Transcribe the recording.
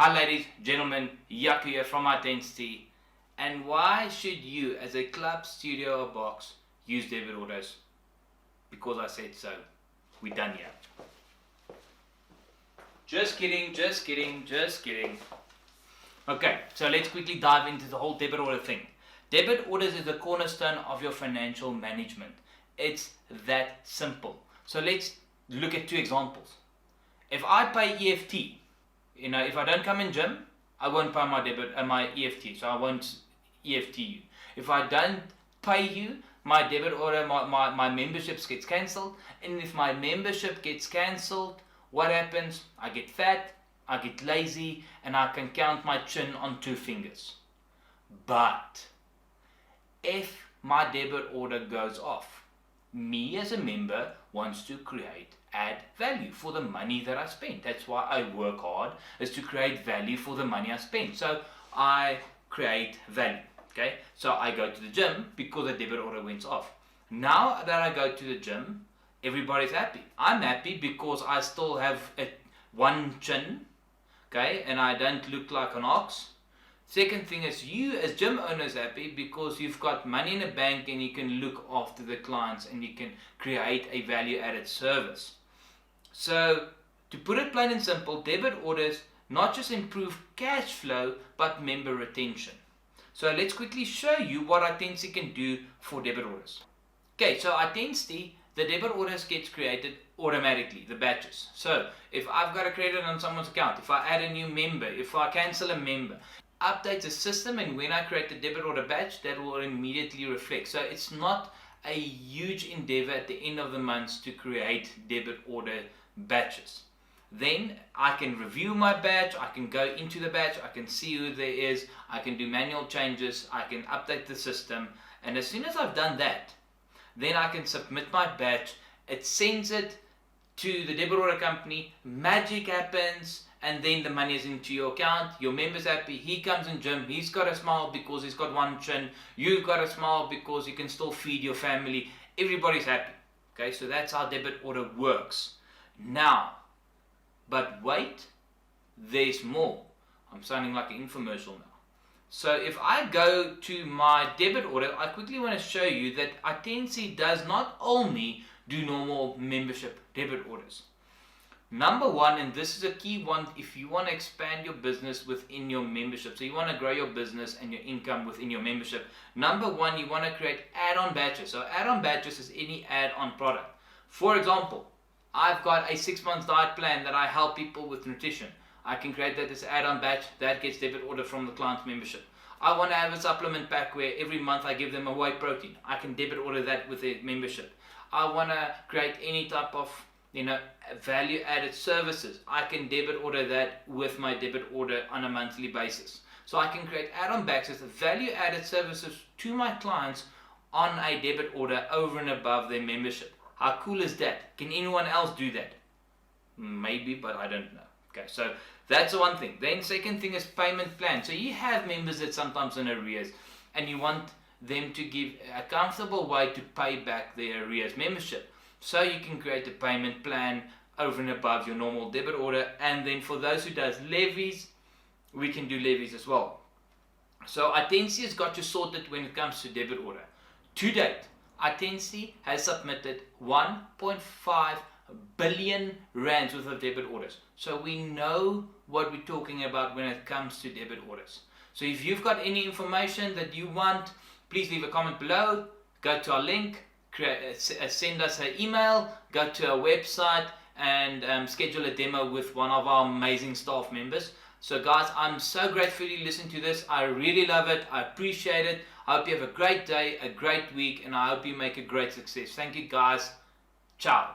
Hi ladies, gentlemen, Yaku here from Itensity. And why should you as a club, studio or box use debit orders? Because I said so. We're done here. Just kidding. Okay, so let's quickly dive into the whole debit order thing. Debit orders is the cornerstone of your financial management. It's that simple. So let's look at two examples. If I pay EFT, if I don't come in gym, I won't pay my EFT, so I won't EFT you. If I don't pay you, my debit order, my membership gets cancelled. And if my membership gets cancelled, what happens? I get fat, I get lazy, and I can count my chin on 2 fingers. But if my debit order goes off, me as a member wants to add value for the money that I spend. That's why I work hard, is to create value for the money I spend. So I create value. Okay, so I go to the gym because the debit order went off. Now that I go to the gym, everybody's happy. I'm happy because I still have one chin, okay, and I don't look like an ox. Second thing is, you as gym owners happy because you've got money in the bank and you can look after the clients and you can create a value added service. So to put it plain and simple, debit orders not just improve cash flow but member retention. So let's quickly show you what Itensity can do for debit orders. Okay, so Itensity, the debit orders gets created automatically, the batches. So if I've got a credit on someone's account, if I add a new member, if I cancel a member, update the system, and when I create the debit order batch, that will immediately reflect. So it's not a huge endeavor at the end of the month to create debit order batches. Then I can review my batch, I can go into the batch, I can see who there is, I can do manual changes, I can update the system, and as soon as I've done that, then I can submit my batch. It sends it to the debit order company, magic happens, and then the money is into your account. Your member's happy, he comes in gym, he's got a smile because he's got one chin, you've got a smile because you can still feed your family, everybody's happy. Okay, so that's how debit order works. Now, but wait, there's more. I'm sounding like an infomercial now. So if I go to my debit order, I quickly want to show you that Itensity does not only do normal membership debit orders. Number one, and this is a key one if you want to expand your business within your membership, so you want to grow your business and your income within your membership. Number one, you want to create add-on batches. So add-on batches is any add-on product. For example, I've got a 6-month diet plan that I help people with nutrition. I can create that as add-on batch that gets debit order from the client's membership. I want to have a supplement pack where every month I give them a whey protein. I can debit order that with their membership. I want to create any type of value added services. I can debit order that with my debit order on a monthly basis. So I can create add-on batches, value added services to my clients on a debit order over and above their membership. How cool is that? Can anyone else do that? Maybe, but I don't know. Okay, so that's the one thing. Then second thing is payment plan. So you have members that sometimes in arrears and you want them to give a comfortable way to pay back their arrears membership. So you can create a payment plan over and above your normal debit order. And then for those who does levies, we can do levies as well. So Itensity has got you sorted when it comes to debit order. To date, Itensity has submitted 1.5 billion rands worth of debit orders. So we know what we're talking about when it comes to debit orders. So if you've got any information that you want, please leave a comment below. Go to our link, send us an email, go to our website and schedule a demo with one of our amazing staff members. So guys, I'm so grateful you listened to this. I really love it. I appreciate it. I hope you have a great day, a great week, and I hope you make a great success. Thank you guys. Ciao.